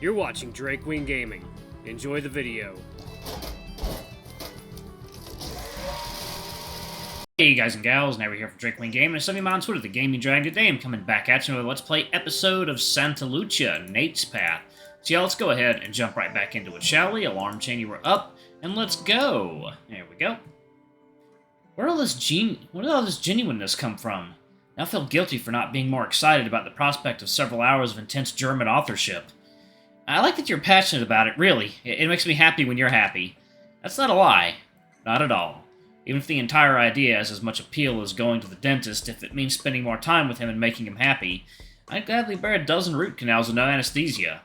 You're watching Drake Wing Gaming. Enjoy the video. Hey guys and gals, now we're here for Drake Wing Gaming, and some of you on Twitter, the Gaming Dragon. Today I'm coming back at you with a Let's Play episode of Santa Lucia, Nate's Path. So yeah, let's go ahead and jump right back into it, shall we? Alarm chain, you were up, and let's go. There we go. Where did all this genuineness come from? Now I feel guilty for not being more excited about the prospect of several hours of intense German authorship. I like that you're passionate about it, really. It makes me happy when you're happy. That's not a lie. Not at all. Even if the entire idea has as much appeal as going to the dentist, if it means spending more time with him and making him happy, I'd gladly bear a dozen root canals with no anesthesia.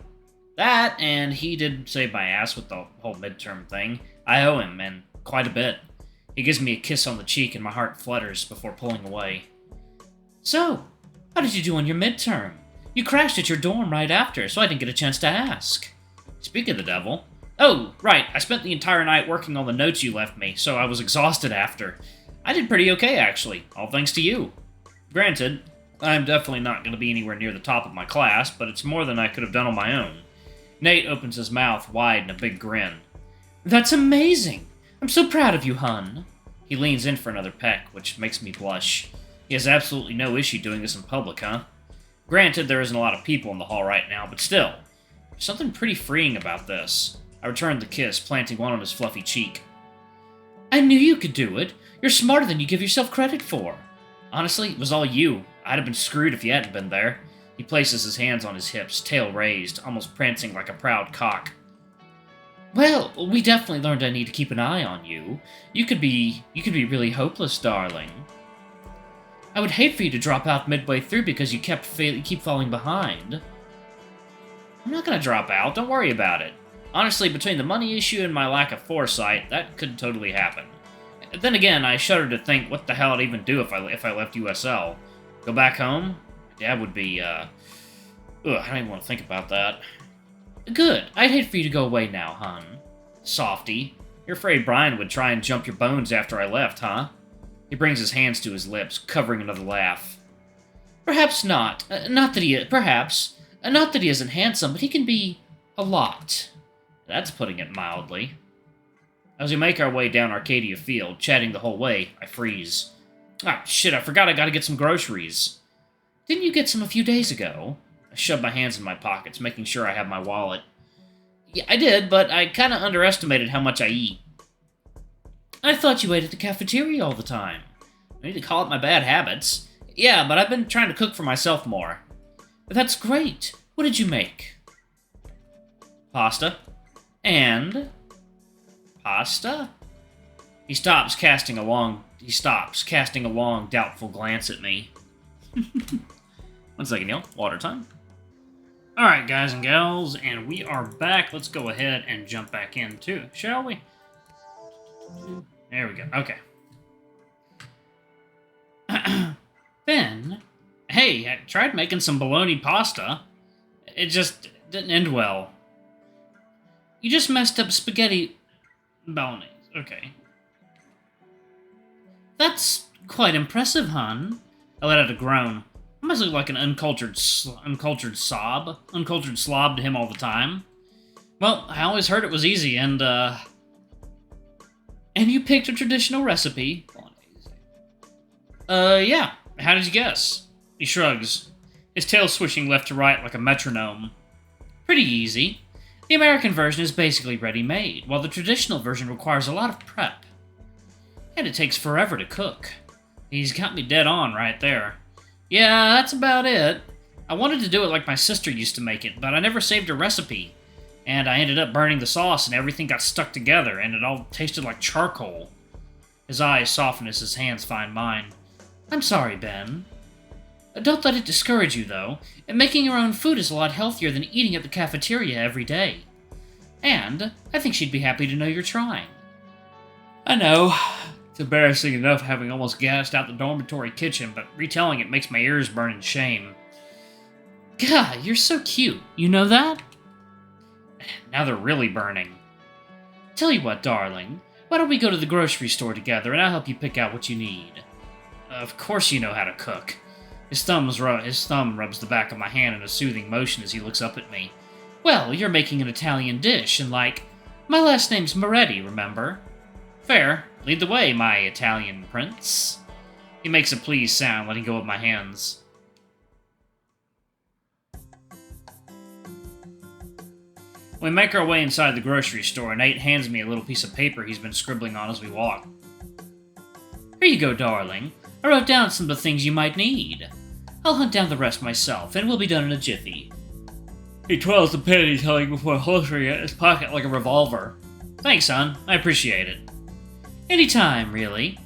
That, and he did save my ass with the whole midterm thing. I owe him, and quite a bit. He gives me a kiss on the cheek and my heart flutters before pulling away. So, how did you do on your midterm? You crashed at your dorm right after, so I didn't get a chance to ask. Speak of the devil. Oh, right, I spent the entire night working on the notes you left me, so I was exhausted after. I did pretty okay, actually, all thanks to you. Granted, I'm definitely not going to be anywhere near the top of my class, but it's more than I could have done on my own. Nate opens his mouth wide in a big grin. That's amazing! I'm so proud of you, hun. He leans in for another peck, which makes me blush. He has absolutely no issue doing this in public, huh? Granted, there isn't a lot of people in the hall right now, but still, there's something pretty freeing about this. I returned the kiss, planting one on his fluffy cheek. I knew you could do it. You're smarter than you give yourself credit for. Honestly, it was all you. I'd have been screwed if you hadn't been there. He places his hands on his hips, tail raised, almost prancing like a proud cock. Well, we definitely learned I need to keep an eye on you. You could be really hopeless, darling. I would hate for you to drop out midway through because you keep falling behind. I'm not gonna drop out, don't worry about it. Honestly, between the money issue and my lack of foresight, that could totally happen. Then again, I shudder to think what the hell I'd even do if I left USL. Go back home? My dad would be, I don't even want to think about that. Good. I'd hate for you to go away now, hon. Softy. You're afraid Brian would try and jump your bones after I left, huh? He brings his hands to his lips, covering another laugh. Perhaps not. Not that he isn't handsome, but he can be a lot. That's putting it mildly. As we make our way down Arcadia Field, chatting the whole way, I freeze. Ah, shit, I forgot I gotta get some groceries. Didn't you get some a few days ago? I shove my hands in my pockets, making sure I have my wallet. Yeah, I did, but I kinda underestimated how much I eat. I thought you ate at the cafeteria all the time. I need to call it my bad habits. Yeah, but I've been trying to cook for myself more. That's great. What did you make? Pasta. And... pasta? He stops, casting a long, doubtful glance at me. 1 second, Neil. Water time. Alright, guys and gals, and we are back. Let's go ahead and jump back in, too, shall we? There we go. Okay. Ben? Hey, I tried making some bologna pasta. It just didn't end well. You just messed up spaghetti bolognese. Okay. That's quite impressive, hon. I let out a groan. I must look like an uncultured slob to him all the time. Well, I always heard it was easy, and you picked a traditional recipe? Yeah. How did you guess? He shrugs, his tail swishing left to right like a metronome. Pretty easy. The American version is basically ready-made, while the traditional version requires a lot of prep. And it takes forever to cook. He's got me dead on right there. Yeah, that's about it. I wanted to do it like my sister used to make it, but I never saved a recipe. And I ended up burning the sauce and everything got stuck together, and it all tasted like charcoal. His eyes soften as his hands find mine. I'm sorry, Ben. Don't let it discourage you, though. And making your own food is a lot healthier than eating at the cafeteria every day. And I think she'd be happy to know you're trying. I know. It's embarrassing enough having almost gassed out the dormitory kitchen, but retelling it makes my ears burn in shame. God, you're so cute. You know that? Now they're really burning. Tell you what, darling. Why don't we go to the grocery store together and I'll help you pick out what you need? Of course you know how to cook. His thumb rubs the back of my hand in a soothing motion as he looks up at me. Well, you're making an Italian dish, and my last name's Moretti, remember? Fair. Lead the way, my Italian prince. He makes a pleased sound, letting go of my hands. We make our way inside the grocery store, and Nate hands me a little piece of paper he's been scribbling on as we walk. Here you go, darling. I wrote down some of the things you might need. I'll hunt down the rest myself, and we'll be done in a jiffy. He twirls the pen he's holding before holstering it in his pocket like a revolver. Thanks, son. I appreciate it. Anytime, really.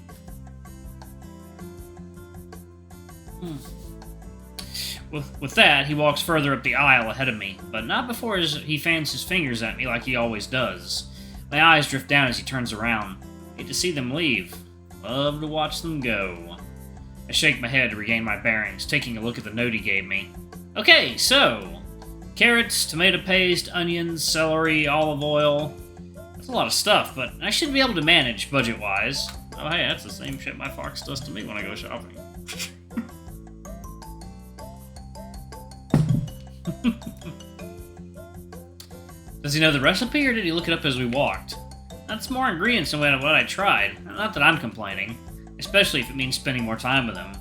With that, he walks further up the aisle ahead of me, but not before he fans his fingers at me like he always does. My eyes drift down as he turns around. Hate to see them leave. Love to watch them go. I shake my head to regain my bearings, taking a look at the note he gave me. Okay, so... carrots, tomato paste, onions, celery, olive oil... That's a lot of stuff, but I should be able to manage, budget-wise. Oh hey, that's the same shit my fox does to me when I go shopping. Does he know the recipe, or did he look it up as we walked? That's more ingredients than what I tried. Not that I'm complaining, especially if it means spending more time with him.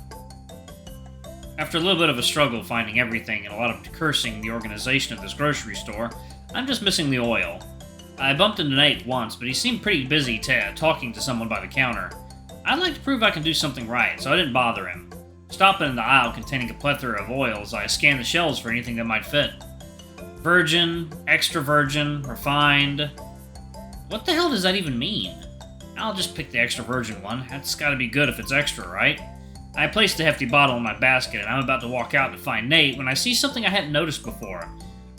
After a little bit of a struggle finding everything and a lot of cursing the organization of this grocery store, I'm just missing the oil. I bumped into Nate once, but he seemed pretty busy talking to someone by the counter. I'd like to prove I can do something right, so I didn't bother him. Stopping in the aisle containing a plethora of oils, I scanned the shelves for anything that might fit. Virgin, extra virgin, refined... What the hell does that even mean? I'll just pick the extra virgin one. That's gotta be good if it's extra, right? I placed the hefty bottle in my basket, and I'm about to walk out to find Nate when I see something I hadn't noticed before.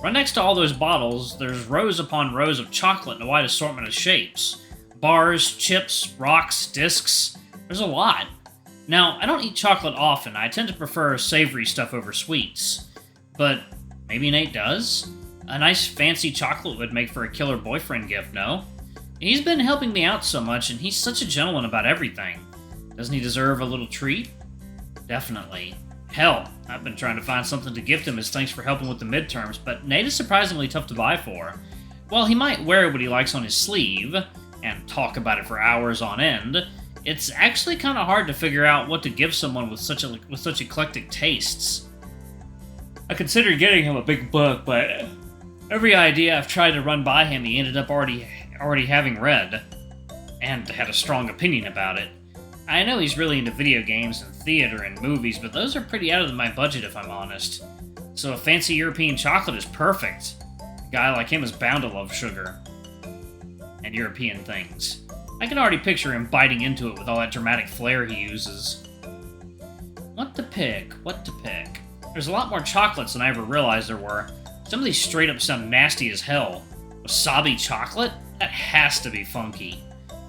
Right next to all those bottles, there's rows upon rows of chocolate in a wide assortment of shapes. Bars, chips, rocks, discs. There's a lot. Now, I don't eat chocolate often. I tend to prefer savory stuff over sweets. But maybe Nate does? A nice fancy chocolate would make for a killer boyfriend gift, no? He's been helping me out so much, and he's such a gentleman about everything. Doesn't he deserve a little treat? Definitely. Hell, I've been trying to find something to gift him as thanks for helping with the midterms, but Nate is surprisingly tough to buy for. While he might wear what he likes on his sleeve, and talk about it for hours on end, it's actually kind of hard to figure out what to give someone with such eclectic tastes. I considered getting him a big book, but every idea I've tried to run by him he ended up already having read, and had a strong opinion about it. I know he's really into video games and theater and movies, but those are pretty out of my budget if I'm honest. So a fancy European chocolate is perfect. A guy like him is bound to love sugar. And European things. I can already picture him biting into it with all that dramatic flair he uses. What to pick? What to pick? There's a lot more chocolates than I ever realized there were. Some of these straight up sound nasty as hell. Wasabi chocolate? That has to be funky.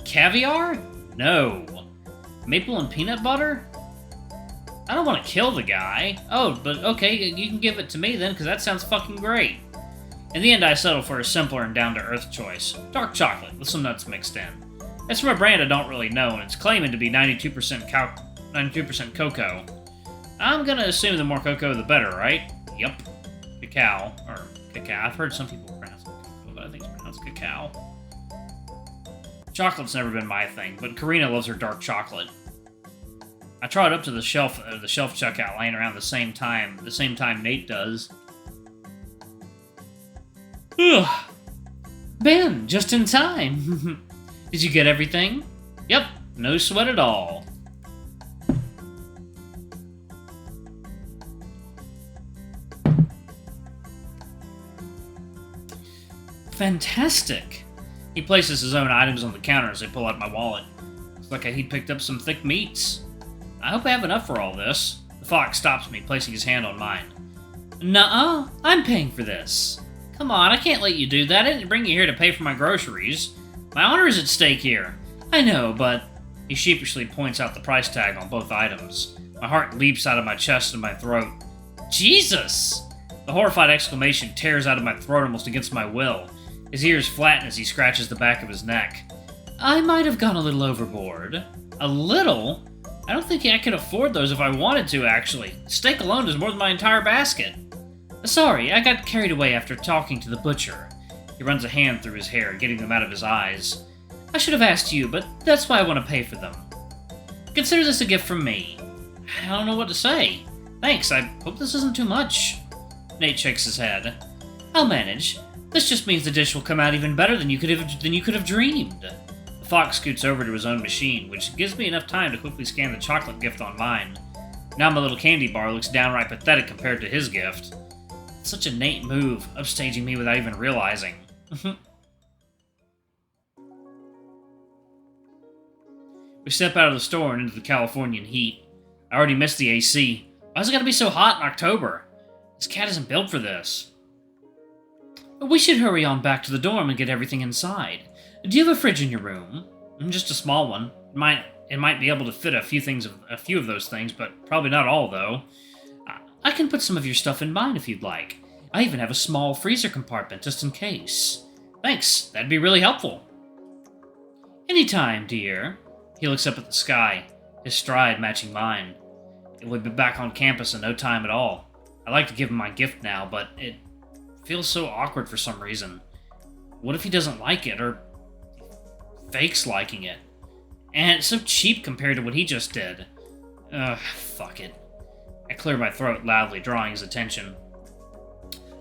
Caviar? No. Maple and peanut butter? I don't want to kill the guy. Oh, but okay, you can give it to me then, because that sounds fucking great. In the end, I settled for a simpler and down-to-earth choice. Dark chocolate, with some nuts mixed in. It's from a brand I don't really know, and it's claiming to be 92% cocoa. I'm gonna assume the more cocoa, the better, right? Yep. Cacao. Or cacao. I've heard some people pronounce it cocoa, but I think it's pronounced cacao. Chocolate's never been my thing, but Karina loves her dark chocolate. I trot up to the shelf checkout laying around the same time Nate does. Ugh. Ben, just in time. Did you get everything? Yep, no sweat at all. Fantastic. He places his own items on the counter as I pull out my wallet. Looks like he'd picked up some thick meats. I hope I have enough for all this. The fox stops me, placing his hand on mine. Nuh-uh, I'm paying for this. Come on, I can't let you do that. I didn't bring you here to pay for my groceries. My honor is at stake here. I know, but... He sheepishly points out the price tag on both items. My heart leaps out of my chest and my throat. Jesus! The horrified exclamation tears out of my throat almost against my will. His ears flatten as he scratches the back of his neck. I might have gone a little overboard. A little? I don't think I could afford those if I wanted to, actually. The steak alone is more than my entire basket. Sorry, I got carried away after talking to the butcher. He runs a hand through his hair, getting them out of his eyes. I should have asked you, but that's why I want to pay for them. Consider this a gift from me. I don't know what to say. Thanks, I hope this isn't too much. Nate shakes his head. I'll manage. This just means the dish will come out even better than you could have dreamed. The fox scoots over to his own machine, which gives me enough time to quickly scan the chocolate gift on mine. Now my little candy bar looks downright pathetic compared to his gift. It's such a Nate move, upstaging me without even realizing. We step out of the store and into the Californian heat. I already missed the AC. Why's it gotta be so hot in October? This cat isn't built for this. We should hurry on back to the dorm and get everything inside. Do you have a fridge in your room? Just a small one. It might be able to fit a few of those things, but probably not all, though. I can put some of your stuff in mine if you'd like. I even have a small freezer compartment just in case. Thanks, that'd be really helpful. Anytime, dear. He looks up at the sky, his stride matching mine. We'll be back on campus in no time at all. I'd like to give him my gift now, but it feels so awkward for some reason. What if he doesn't like it, or fakes liking it? And it's so cheap compared to what he just did. Ugh, fuck it. I clear my throat loudly, drawing his attention.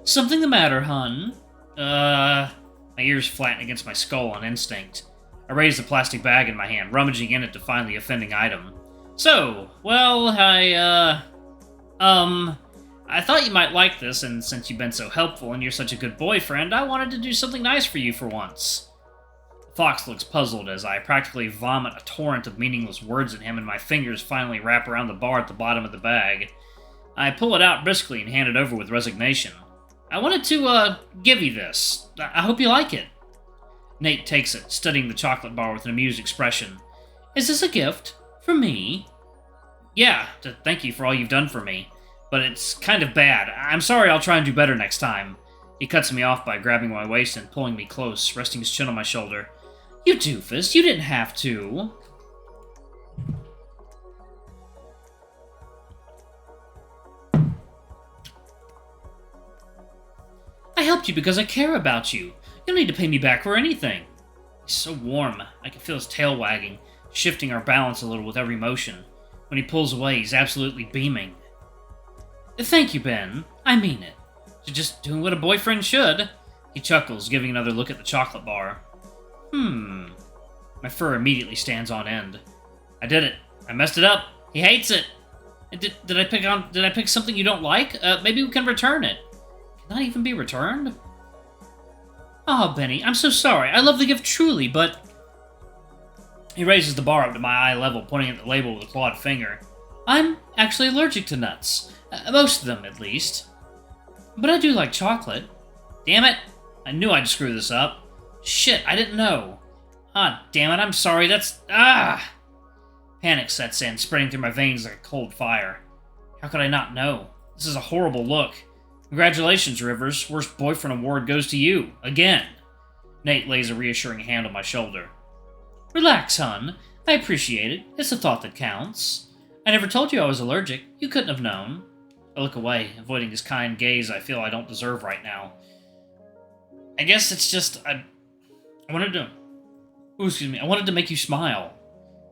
Something the matter, hun? My ears flatten against my skull on instinct. I raise the plastic bag in my hand, rummaging in it to find the offending item. So, well, I thought you might like this, and since you've been so helpful and you're such a good boyfriend, I wanted to do something nice for you for once. The fox looks puzzled as I practically vomit a torrent of meaningless words at him and my fingers finally wrap around the bar at the bottom of the bag. I pull it out briskly and hand it over with resignation. I wanted to, give you this. I hope you like it. Nate takes it, studying the chocolate bar with an amused expression. Is this a gift? For me? Yeah, to thank you for all you've done for me. But it's kind of bad. I'm sorry, I'll try and do better next time. He cuts me off by grabbing my waist and pulling me close, resting his chin on my shoulder. You doofus, you didn't have to. I helped you because I care about you. You don't need to pay me back for anything. He's so warm. I can feel his tail wagging, shifting our balance a little with every motion. When he pulls away, he's absolutely beaming. Thank you, Ben. I mean it. You're just doing what a boyfriend should. He chuckles, giving another look at the chocolate bar. My fur immediately stands on end. I did it. I messed it up. He hates it. Did I pick something you don't like? Maybe we can return it. Can that even be returned? Oh, Benny, I'm so sorry. I love the gift truly, but... He raises the bar up to my eye level, pointing at the label with a clawed finger. I'm actually allergic to nuts. Most of them, at least. But I do like chocolate. Damn it! I knew I'd screw this up. Shit, I didn't know. Ah, damn it, I'm sorry, that's... Ah! Panic sets in, spreading through my veins like a cold fire. How could I not know? This is a horrible look. Congratulations, Rivers. Worst boyfriend award goes to you. Again. Nate lays a reassuring hand on my shoulder. Relax, hun. I appreciate it. It's the thought that counts. I never told you I was allergic. You couldn't have known. I look away, avoiding his kind gaze I feel I don't deserve right now. I guess it's just... I wanted to make you smile.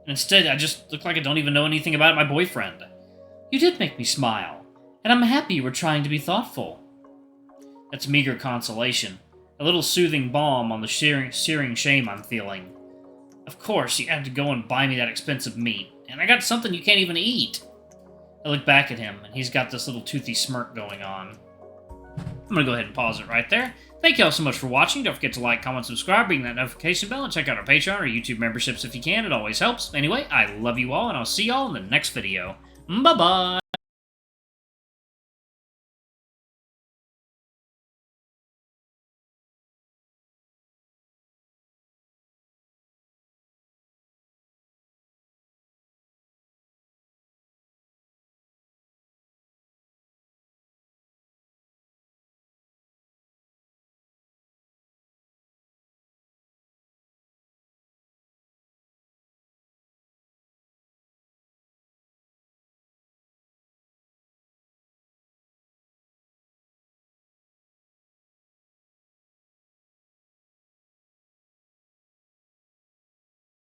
And instead, I just look like I don't even know anything about my boyfriend. You did make me smile. And I'm happy you were trying to be thoughtful. That's meager consolation. A little soothing balm on the searing shame I'm feeling. Of course, you had to go and buy me that expensive meat. And I got something you can't even eat. I look back at him, and he's got this little toothy smirk going on. I'm going to go ahead and pause it right there. Thank you all so much for watching. Don't forget to like, comment, subscribe, ring that notification bell, and check out our Patreon or YouTube memberships if you can. It always helps. Anyway, I love you all, and I'll see y'all in the next video. Bye-bye!